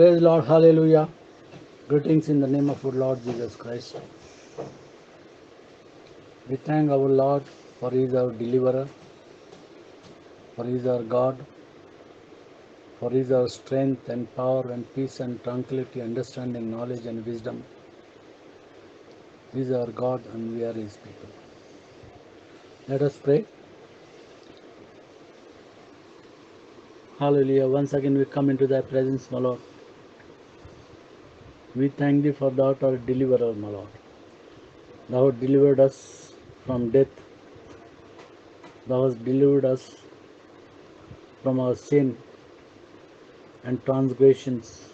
Praise the Lord, hallelujah. Greetings in the name of our Lord Jesus Christ. We thank our Lord for He is our deliverer, for He is our God, for He is our strength and power and peace and tranquility, understanding, knowledge and wisdom. He is our God and we are His people. Let us pray. Hallelujah. Once again we come into Thy presence, my Lord. We thank Thee for Thou art our deliverer, my Lord. Thou hast delivered us from death. Thou hast delivered us from our sin and transgressions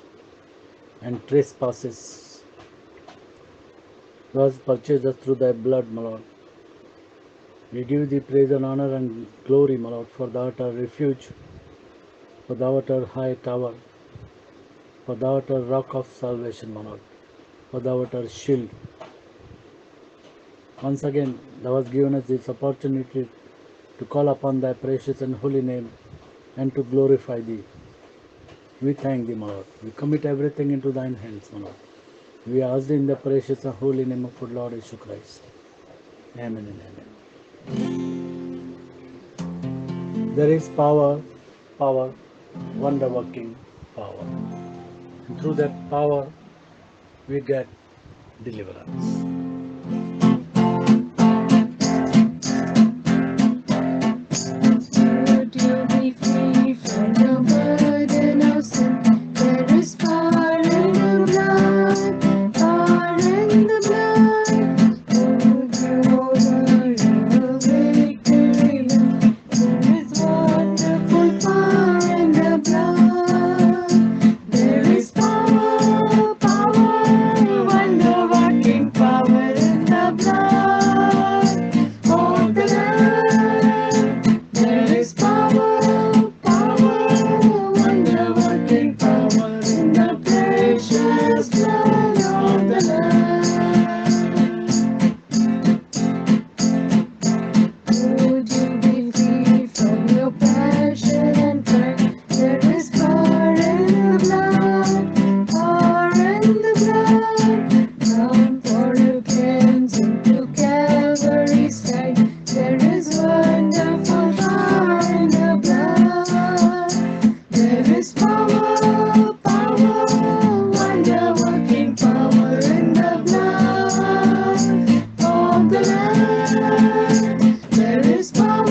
and trespasses. Thou hast purchased us through Thy blood, my Lord. We give Thee praise and honor and glory, my Lord, for Thou art our refuge, for Thou art our high tower, for Thou art our rock of salvation, my Lord, for Thou art our shield. Once again, Thou hast given us this opportunity to call upon Thy precious and holy name and to glorify Thee. We thank Thee, my Lord. We commit everything into Thine hands, my Lord. We ask Thee in the precious and holy name of our Lord Jesus Christ. Amen and amen. There is power, wonder-working power. And through that power, we get deliverance. Would you be free from the burden of sin? There is power in the blood, power in the blood. Would you over your victory love? There is wonderful power in the blood. There is power, wonder-working power in the blood of the Lamb. There is power, wonder-working power in the precious blood of the Lamb. Would you be free from your passion and pride? There is power in the blood, power in the blood. Come for your cleansing to Calvary's side. There is wonderful power in the blood. There is power, wonder-working power in the blood of the Lamb. There is power,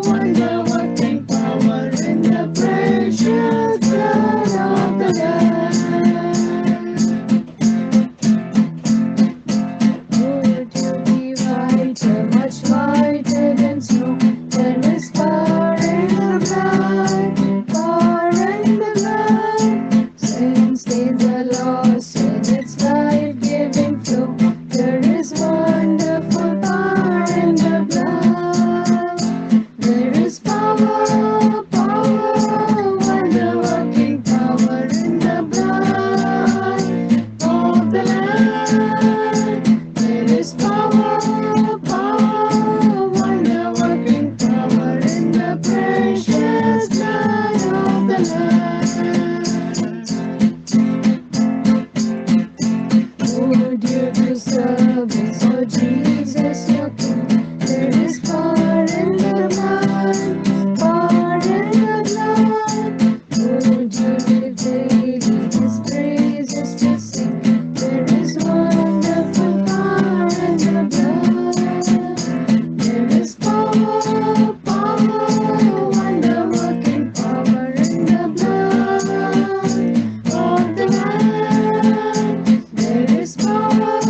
wonder-working power in the precious blood of the Lamb. Would you be whiter, much whiter than snow? There is power in the blood, power in the blood. Sin stains the lost in its life-giving flow. There is wonderful power in the blood. There is power, wonder-working power in the blood of the Lamb. There is power, wonder-working power in the precious blood of the Lamb. Would you do service for Jesus your King? There is power in the blood, power in the blood. Would you live daily His praises to sing? There is wonderful power in the blood. There is power, wonder-working power in the blood of the Lamb. There is power,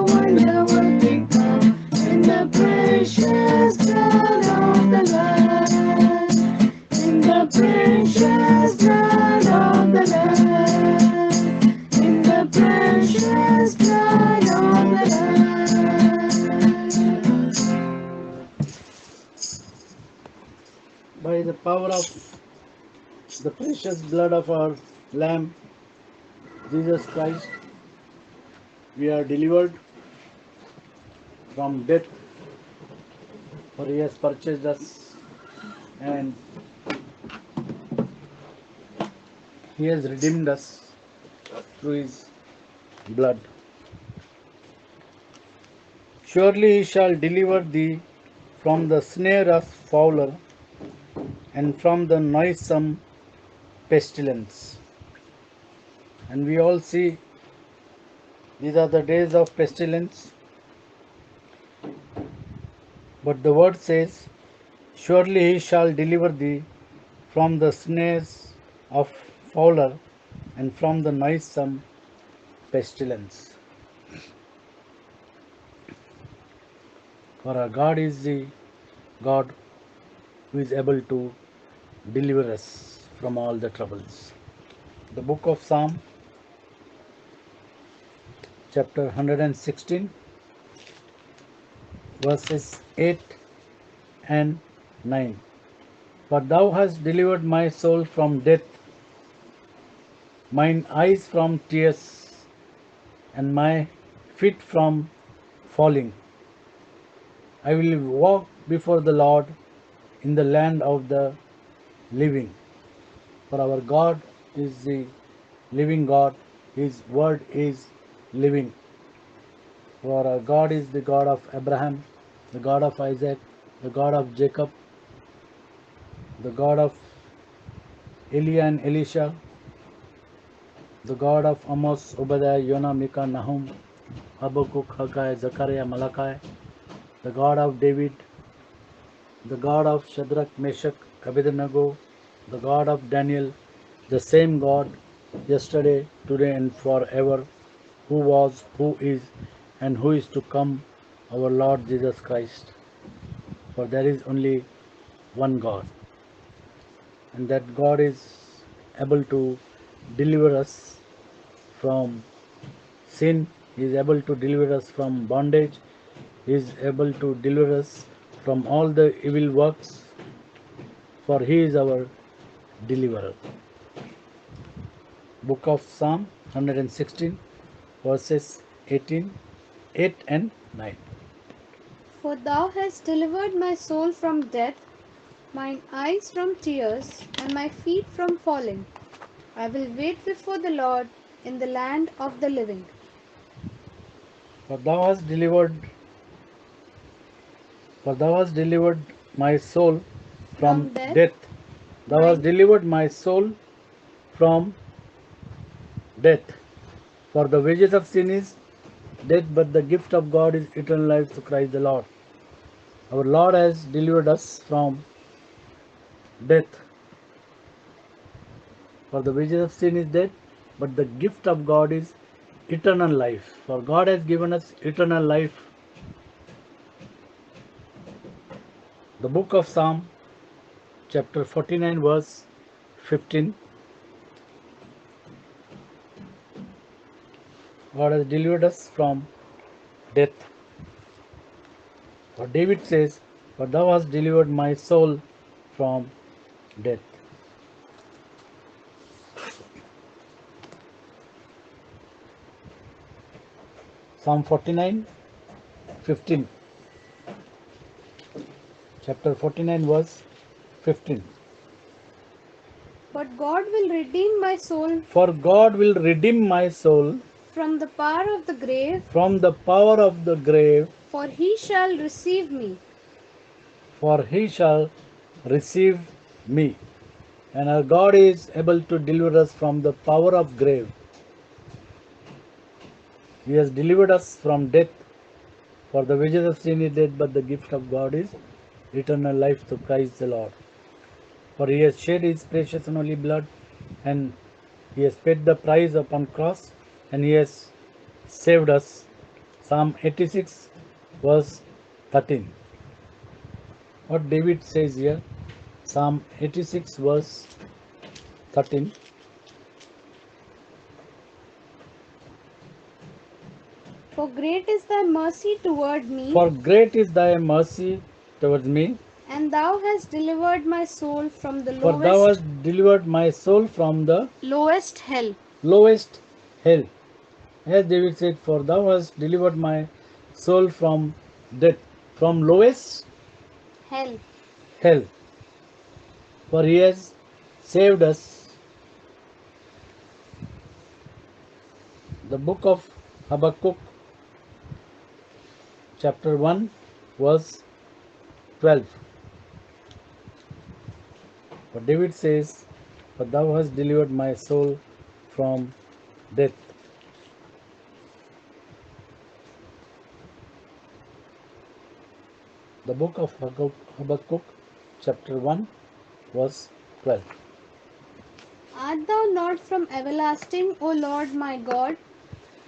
wonder-working power in the precious blood of the Lamb. In the precious blood of the Lamb. In the precious blood of the Lamb. By the power of the precious blood of our Lamb, Jesus Christ, we are delivered from death, for He has purchased us and He has redeemed us through His blood. Surely He shall deliver thee from the snare of fowler and from the noisome pestilence. And we all see these are the days of pestilence. But the word says, surely He shall deliver thee from the snares of fowler and from the noisome pestilence. For our God is the God who is able to deliver us from all the troubles. The book of Psalm, chapter 116, verses 8 and 9. For thou hast delivered my soul from death, mine eyes from tears, and my feet from falling. I will walk before the Lord in the land of the living. For our God is the living God, His word is living. For our God is the God of Abraham, the God of Isaac, the God of Jacob, the God of Eli and Elisha, the God of Amos, Obadiah, Jonah, Micah, Nahum, Habakkuk, Haggai, Zechariah, Malachi, the God of David, the God of Shadrach, Meshach, Abednego, the God of Daniel, the same God yesterday, today, and forever, who was, who is, and who is to come, our Lord Jesus Christ. For there is only one God, and that God is able to deliver us from sin, He is able to deliver us from bondage, He is able to deliver us from all the evil works, for He is our deliverer. Book of Psalm 116, verses 18, 8 and 9. For thou hast delivered my soul from death, mine eyes from tears, and my feet from falling. I will wait before the Lord in the land of the living. For thou hast delivered my soul from From death, death. Thou hast mine delivered my soul from death. For the wages of sin is death, but the gift of God is eternal life through Christ the Lord. Our Lord has delivered us from death. For the wages of sin is death, but the gift of God is eternal life. For God has given us eternal life. The book of Psalm, chapter 49, verse 15. God has delivered us from death. For David says, for thou hast delivered my soul from death. Psalm 49, 15. Chapter 49, verse 15. But God will redeem my soul For God will redeem my soul from the power of the grave, from the power of the grave, for he shall receive me. for he shall receive me. And our God is able to deliver us from the power of grave. He has delivered us from death. For the wages of sin is death, but the gift of God is eternal life through Christ the Lord. For He has shed His precious and holy blood, and He has paid the price upon cross, and He has saved us. Psalm 86, verse 13. What David says here, Psalm 86, verse 13. For great is thy mercy toward me, For great is thy mercy towards me, and thou hast delivered my soul from the for thou hast delivered my soul from the lowest hell. lowest hell. As David said, for thou hast delivered my soul from death, from lowest Hell. hell. For he has saved us The book of Habakkuk, chapter 1, verse 12. But David says, "But thou hast delivered my soul from death." The book of Habakkuk, chapter 1, verse 12. Art thou not from everlasting, O Lord my God,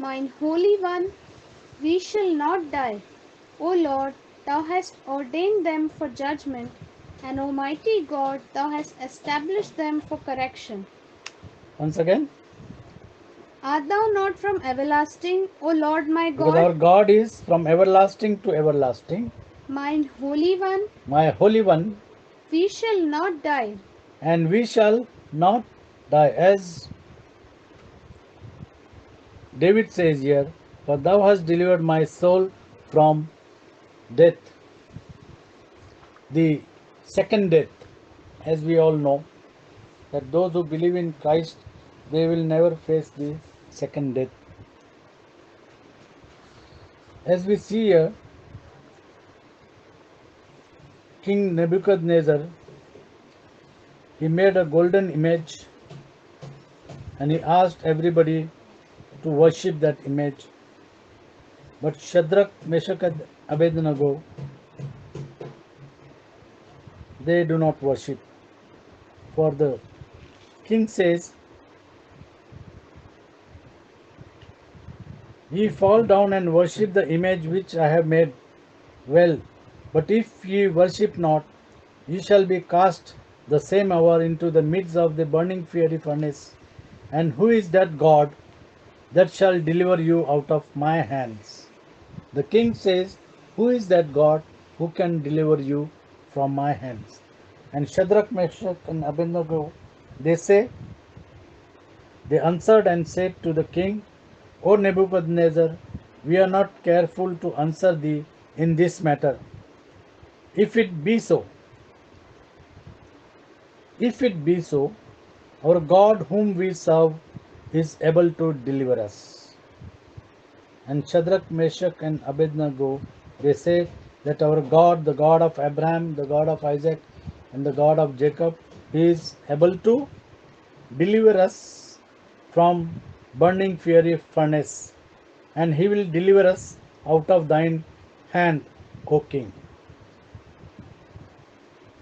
mine Holy One? We shall not die. O Lord, thou hast ordained them for judgment, and Almighty God, thou hast established them for correction. Once again, Art thou not from everlasting, O Lord my because our God, God is from everlasting to everlasting, mine Holy One? my Holy One, We shall not die. and we shall not die. As David says here, "For thou hast delivered my soul from death." The second death, as we all know, that those who believe in Christ, they will never face the second death. As we see here, King Nebuchadnezzar, he made a golden image and he asked everybody to worship that image. But Shadrach, Meshach, and Abednego, they do not worship. For the king says, "Ye fall down and worship the image which I have made. Well, but if ye worship not, ye shall be cast the same hour into the midst of the burning fiery furnace. And who is that God that shall deliver you out of my hands?" The king says, "Who is that God who can deliver you from my hands?" And Shadrach, Meshach, and Abednego, they say, they answered and said to the king, "O Nebuchadnezzar, we are not careful to answer thee in this matter. If it be so, if it be so, our God whom we serve is able to deliver us." And Shadrach, Meshach, and Abednego, they say that our God, the God of Abraham, the God of Isaac, and the God of Jacob, is able to deliver us from burning fiery furnace, and he will deliver us out of thine hand, O king.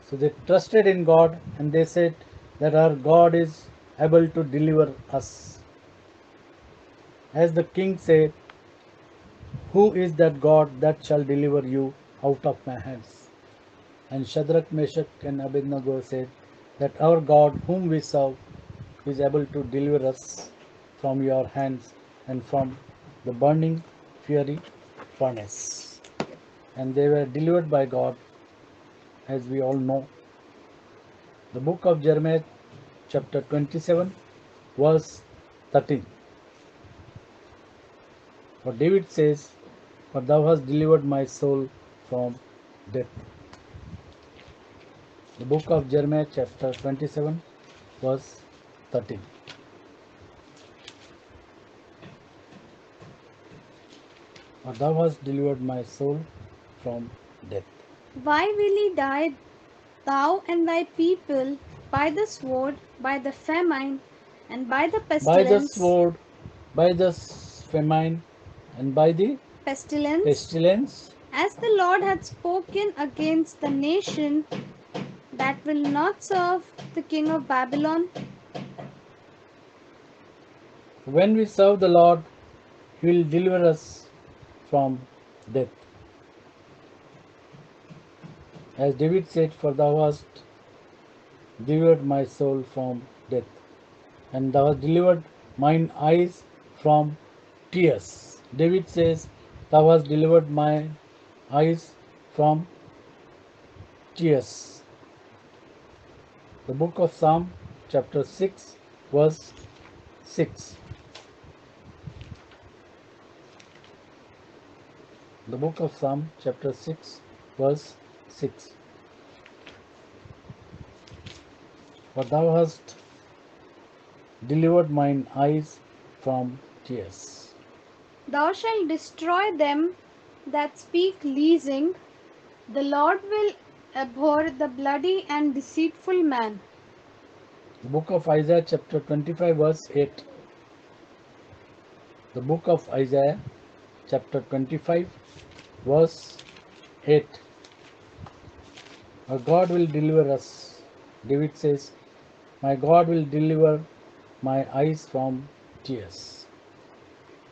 So they trusted in God and they said that our God is able to deliver us. As the king said, "Who is that God that shall deliver you out of my hands?" And Shadrach, Meshach, and Abednego said that our God whom we serve is able to deliver us from your hands and from the burning fiery furnace. And they were delivered by God, as we all know. The book of Jeremiah, chapter 27, verse 13. For David says, "For thou hast delivered my soul from death." The book of Jeremiah, chapter 27, verse 13. "For thou hast delivered my soul from death." Why will ye die, thou and thy people, by the sword, by the famine, and by the By the pestilence? sword, by the famine, and by the Pestilence, pestilence, as the Lord hath spoken against the nation that will not serve the king of Babylon. when we serve the Lord, He will deliver us from death. As David said, "For thou hast delivered my soul from death, and thou hast delivered mine eyes from tears." David says, "Thou hast delivered my eyes from tears." The book of Psalm, chapter 6, verse 6. The book of Psalm, chapter 6, verse 6. "For thou hast delivered mine eyes from tears." Thou shalt destroy them that speak leasing. The Lord will abhor the bloody and deceitful man. The book of Isaiah, chapter 25, verse 8. The book of Isaiah, chapter 25, verse 8. Our God will deliver us. David says, my God will deliver my eyes from tears.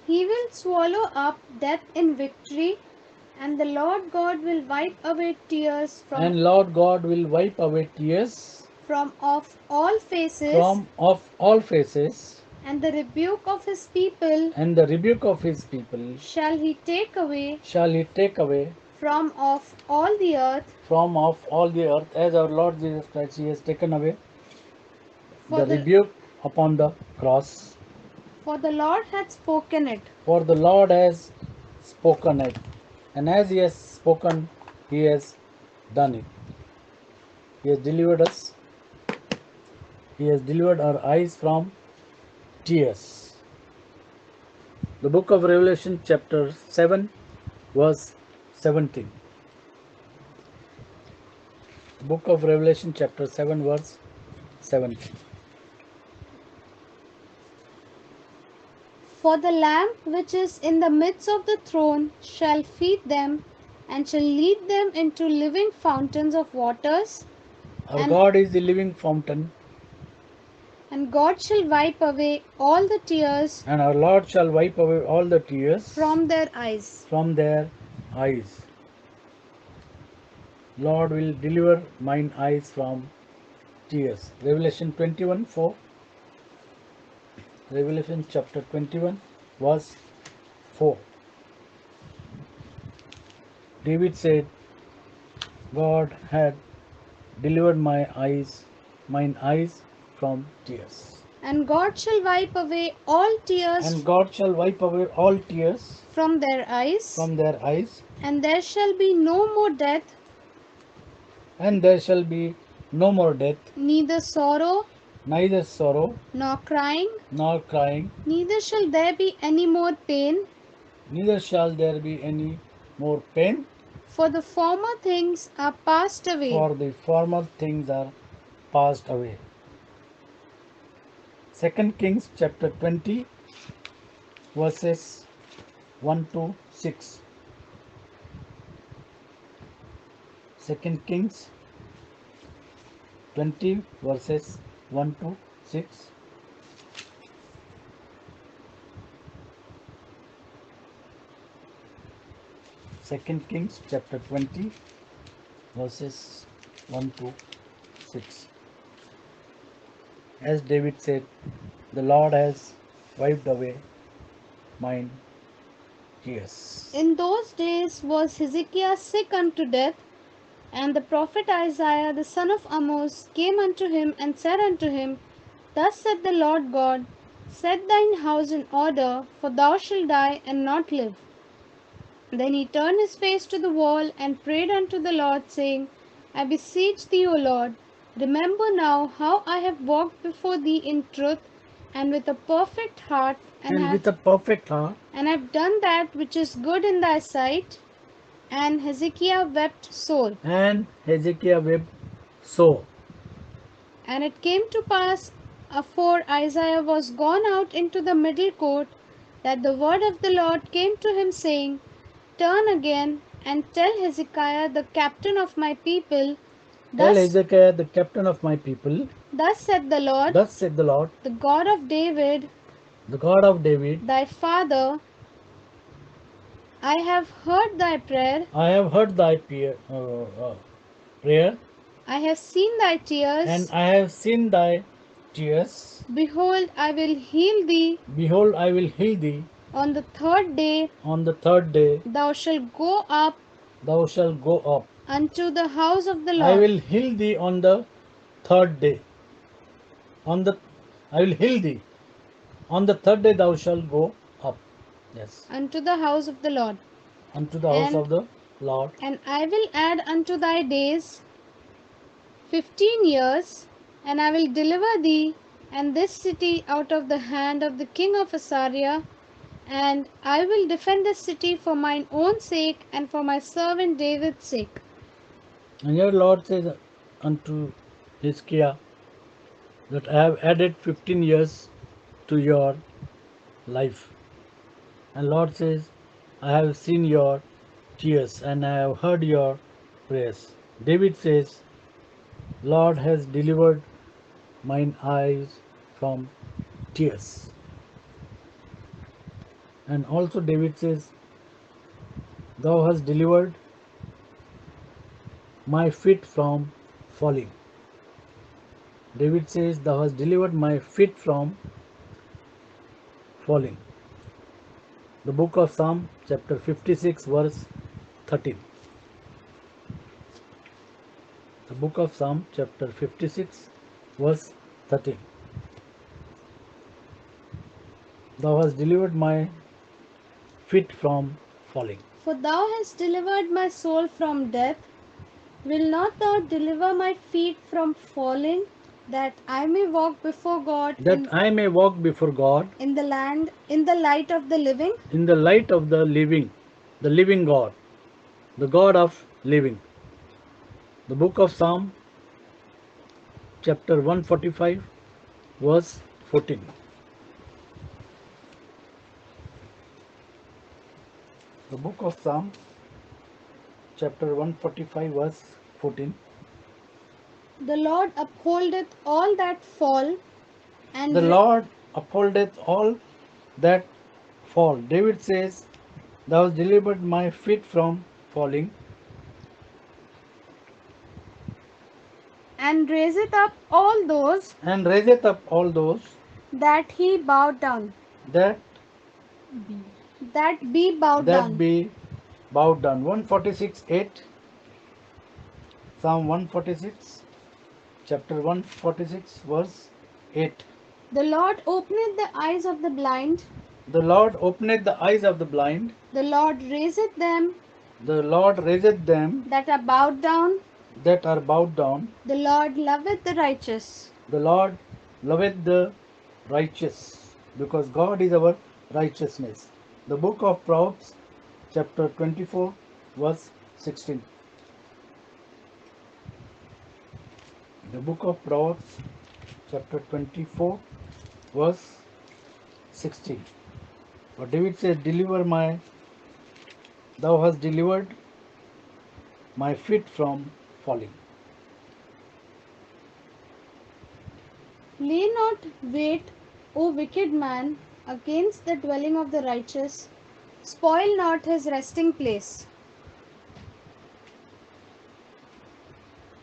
He will swallow up death in victory, and the Lord God will wipe away tears And Lord God will wipe away tears from off all faces, from off all faces, and the rebuke of his people and the rebuke of his people shall he take away shall he take away from off all the earth. from off all the earth, as our Lord Jesus Christ, he has taken away For the rebuke upon the cross. for the Lord hath spoken it. For the Lord has spoken it, and as he has spoken, he has done it. He has delivered us. He has delivered our eyes from tears. The book of Revelation, chapter 7, verse 17. Book of Revelation, chapter 7, verse 17. For the Lamb which is in the midst of the throne shall feed them, and shall lead them into living fountains of waters, Our and, God is the living fountain, and God shall wipe away all the tears and our Lord shall wipe away all the tears from their eyes. from their eyes. Lord will deliver mine eyes from tears. Revelation 21, 4. Revelation chapter 21, verse 4. David said, God had delivered mine eyes from tears. And God shall wipe away all tears And God shall wipe away all tears from their eyes, from their eyes, and there shall be no more death, and there shall be no more death, neither sorrow neither sorrow nor crying, nor crying, neither shall there be any more pain, neither shall there be any more pain, for the former things are passed away. for the former things are passed away. 2 Kings chapter 20, verses 1 to 6. 2 Kings 20, verses 1 to 6. Second Kings chapter 20, verses 1 to 6. As David said, the Lord has wiped away mine tears. In those days was Hezekiah sick unto death, and the prophet Isaiah the son of Amoz came unto him and said unto him, Thus saith the Lord God, Set thine house in order, for thou shalt die and not live. Then he turned his face to the wall and prayed unto the Lord, saying, I beseech thee, O Lord, remember now how I have walked before thee in truth and with a perfect heart, And with a perfect heart, and have done that which is good in thy sight. And Hezekiah wept sore. and Hezekiah wept sore. And it came to pass, afore Isaiah was gone out into the middle court, that the word of the Lord came to him, saying, Turn again, and tell Hezekiah the captain of my people, Tell Thus, Hezekiah, the captain of my people, thus saith the Lord, thus said the Lord, the God of David, the God of David, thy father, I have heard thy prayer, I have heard thy prayer, I have seen thy tears. and I have seen thy tears. Behold, I will heal thee. Behold, I will heal thee. On the third day On the third day, thou shalt go up thou shalt go up. unto the house of the I Lord. will heal thee on the third day. I will heal thee. On the third day thou shalt go up. Yes. Unto the house of the Lord. Unto the house And- of the Lord. And I will add unto thy days 15 years, and I will deliver thee and this city out of the hand of the king of Assyria, And I will defend the city for mine own sake and for my servant David's sake. And your Lord says unto Hezekiah that I have added 15 years to your life. And Lord says, I have seen your tears and I have heard your prayers. David says, Lord has delivered mine eyes from tears. And also David says, Thou hast delivered my feet from falling. David says, Thou hast delivered my feet from falling. The book of Psalm, chapter 56, verse 13. The book of Psalm, chapter 56, verse 13. Thou hast delivered my feet from falling. For thou hast delivered my soul from death. Will not thou deliver my feet from falling, that I may walk before God That I may walk before God in the land, in the light of the living? in the light of the living God, the God of living. The book of Psalm, chapter 145, verse 14. The book of Psalm, chapter 145, verse 14. The Lord upholdeth all that fall, and The Lord upholdeth all that fall. David says, Thou hast delivered my feet from falling, and raiseth up all those and raiseth up all those that he bowed down, that that be bowed that down. be bowed down. 146:8. Psalm 146, chapter 146, verse 8. The Lord openeth the eyes of the blind, The Lord openeth the eyes of the blind, the Lord raiseth them the Lord raiseth them that are bowed down, that are bowed down, the Lord loveth the righteous. the Lord loveth the righteous, because God is our righteousness. The book of Proverbs, chapter 24, verse 16. The book of Proverbs, chapter 24, verse 16. But David says, Thou hast delivered my feet from falling. Lay not wait, O wicked man, against the dwelling of the righteous. Spoil not his resting place.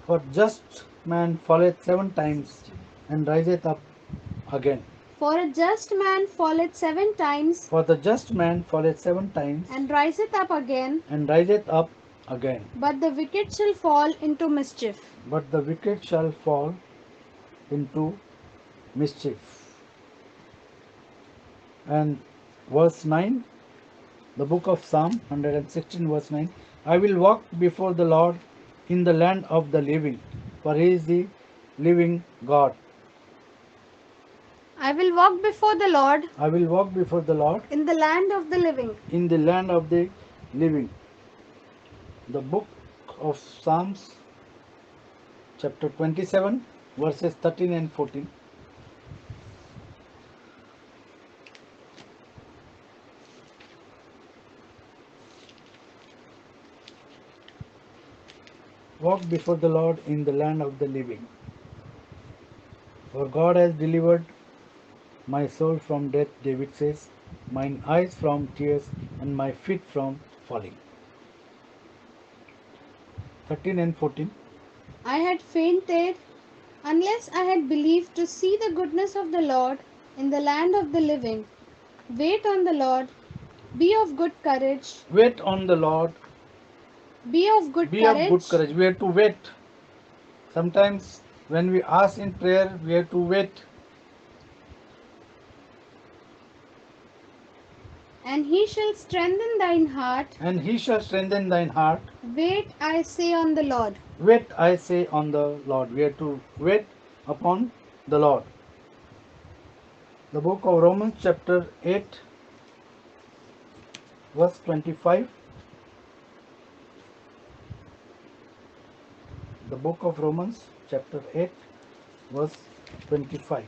For just man falleth 7 times and riseth up again. For a just man falleth 7 times For the just man falleth 7 times and riseth up again, and riseth up again. but the wicked shall fall into mischief. But the wicked shall fall into mischief. And verse 9, the book of Psalm 116, verse 9. I will walk before the Lord in the land of the living, for he is the living God. I will walk before the Lord I will walk before the Lord in the land of the living. in the land of the living. The book of Psalms, chapter 27, verses 13 and 14. Walk before the Lord in the land of the living. For God has delivered my soul from death, David says, mine eyes from tears and my feet from falling. 13 and 14. I had fainted unless I had believed to see the goodness of the Lord in the land of the living. Wait on the Lord, be of good courage, Wait on the Lord, be of good be of good courage. courage. We have to wait. Sometimes when we ask in prayer, we have to wait. And he shall strengthen thine heart. And he shall strengthen thine heart. Wait, I say, on the Lord. Wait, I say, on the Lord. We have to wait upon the Lord. The book of Romans, chapter 8, verse 25. The book of Romans, chapter 8, verse 25.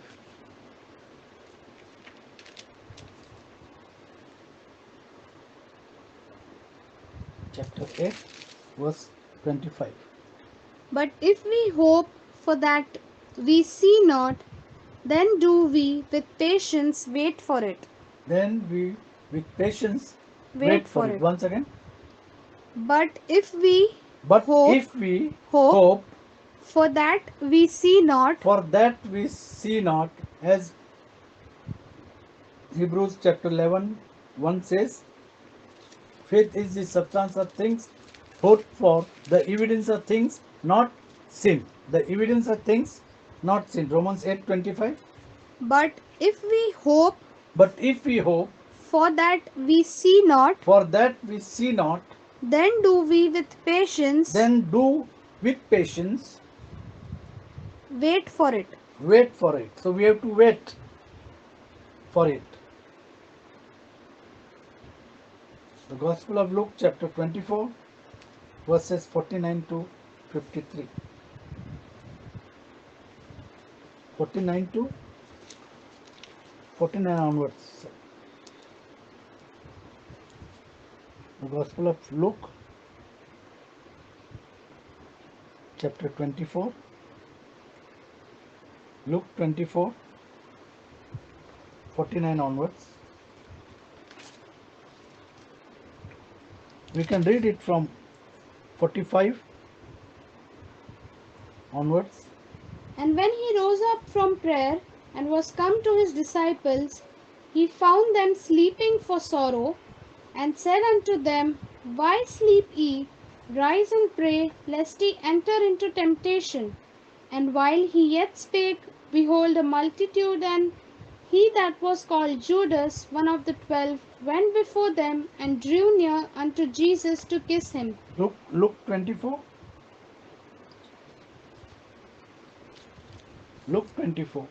Chapter 8, verse 25. But if we hope for that we see not, then do we with patience wait for it. Then we, with patience, Wait for it. Once again. But if we But hope if we hope hope, for that we see not, for that we see not, as Hebrews chapter 11, 1 says, faith is the substance of things hoped for, the evidence of things not seen. The evidence of things not seen. Romans 8:25. but if we hope But if we hope, for that we see not, for that we see not, then do we with patience then do with patience wait for it. wait for it. So we have to wait for it. The Gospel of Luke, chapter 24, verses 49 to 53. 49 to 49 onwards. The Gospel of Luke, chapter 24. Luke 24, 49 onwards. We can read it from 45 onwards. And when he rose up from prayer and was come to his disciples, he found them sleeping for sorrow, and said unto them, Why sleep ye? Rise and pray, lest ye enter into temptation. And while he yet spake, behold, a multitude, and he that was called Judas, one of the 12, went before them, and drew near unto Jesus to kiss him. Luke 24. Luke 24,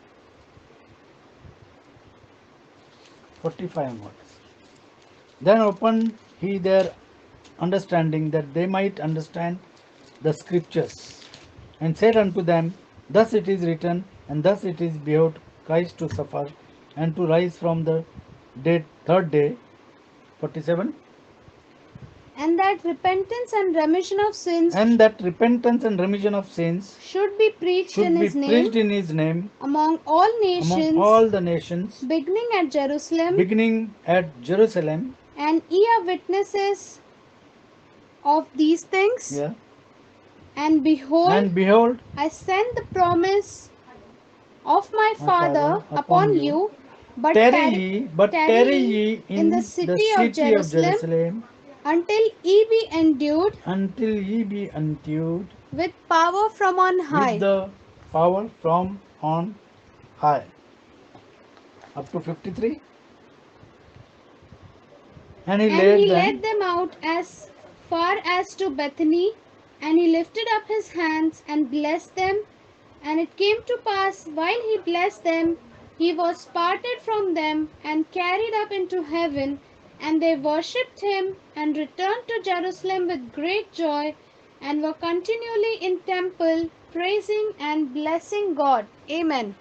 45 onwards. Then opened he their understanding, that they might understand the scriptures, and said unto them, Thus it is written, and thus it is behoved Christ to suffer, and to rise from the dead third day. 47. And that repentance and remission of sins And that repentance and remission of sins should be preached in should be his name preached in his name among all among nations, all the nations, beginning at Jerusalem, beginning at Jerusalem. and ye are witnesses of these things. Yeah. And behold, And behold, I send the promise of my my Father upon you, but tarry ye in the city of Jerusalem until ye be endued until ye be endued with power from on with high. the power from on high. Up to 53. And he And led he them, led them out as far as to Bethany, and he lifted up his hands and blessed them. And it came to pass, while he blessed them, he was parted from them and carried up into heaven. And they worshipped him and returned to Jerusalem with great joy, and were continually in temple, praising and blessing God. Amen.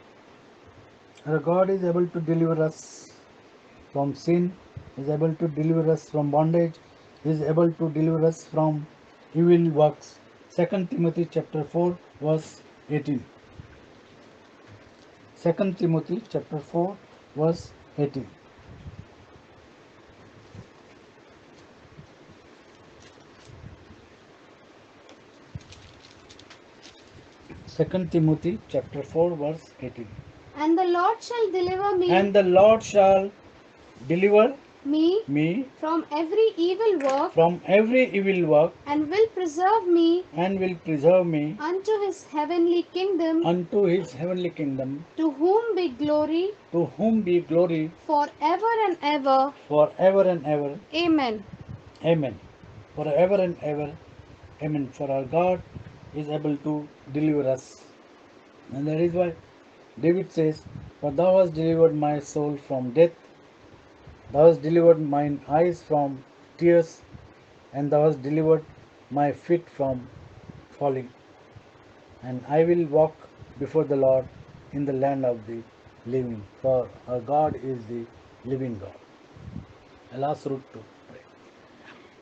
our God is able to deliver us from sin, is able to deliver us from bondage, is able to deliver us from evil works. 2 Timothy chapter 4, verse 18. 2 Timothy chapter 4, verse 18. Second Timothy chapter 4, verse 18. And the Lord shall deliver And the Lord shall deliver me me from every evil work, from every evil work, and will preserve me and will preserve me unto his heavenly kingdom, unto his heavenly kingdom, to whom be glory to whom be glory forever and ever. forever and ever. Amen. Amen. Forever and ever. Amen. For our God is able to deliver us. And that is why David says, For thou hast delivered my soul from death, thou hast delivered mine eyes from tears, and thou hast delivered my feet from falling. And I will walk before the Lord in the land of the living, for our God is the living God. I'll ask Ruth to pray.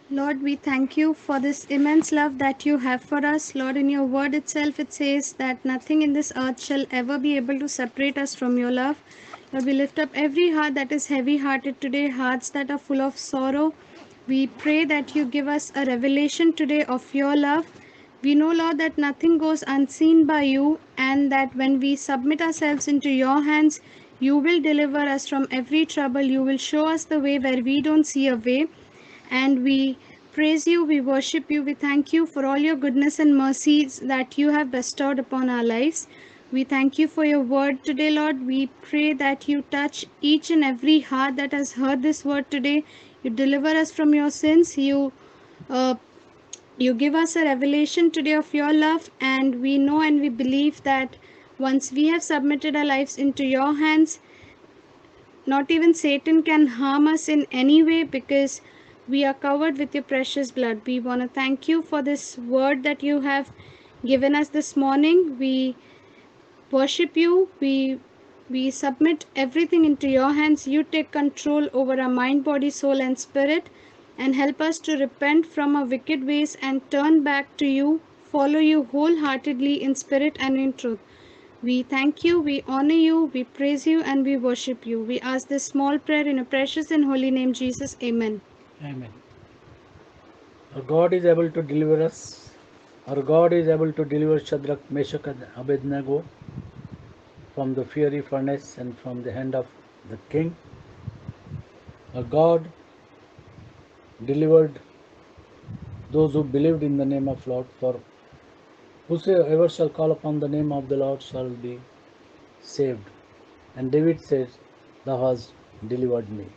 Lord, we thank you for this immense love that you have for us. Lord, in your word itself, it says that nothing in this earth shall ever be able to separate us from your love. Lord, we lift up every heart that is heavy hearted today, hearts that are full of sorrow. We pray that you give us a revelation today of your love. We know, Lord, that nothing goes unseen by you, and that when we submit ourselves into your hands, you will deliver us from every trouble. You will show us the way where we don't see a way. And we praise you, we worship you, we thank you for all your goodness and mercies that you have bestowed upon our lives. We thank you for your word today, Lord. We pray that you touch each and every heart that has heard this word today. You deliver us from your sins. Uh, you give us a revelation today of your love, and we know and we believe that once we have submitted our lives into your hands, not even Satan can harm us in any way, because we are covered with your precious blood. We want to thank you for this word that you have given us this morning. We worship you. We submit everything into your hands. You take control over our mind, body, soul, and spirit, and help us to repent from our wicked ways and turn back to you, follow you wholeheartedly in spirit and in truth. We thank you, we honor you, we praise you, and we worship you. We ask this small prayer in a precious and holy name, Jesus. Amen. Amen. Our God is able to deliver us. Our God is able to deliver Shadrach, Meshach, and Abednego from the fiery furnace and from the hand of the king. Our God delivered those who believed in the name of Lord. For whosoever shall call upon the name of the Lord shall be saved. And David says, Thou hast delivered me.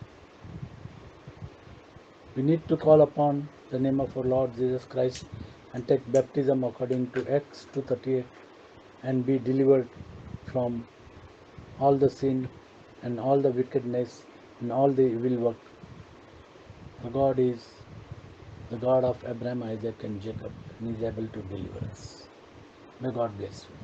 We need to call upon the name of our Lord Jesus Christ and take baptism according to Acts 2:38 and be delivered from all the sin and all the wickedness and all the evil work. Our God is the God of Abraham, Isaac, and Jacob, and is able to deliver us. May God bless you.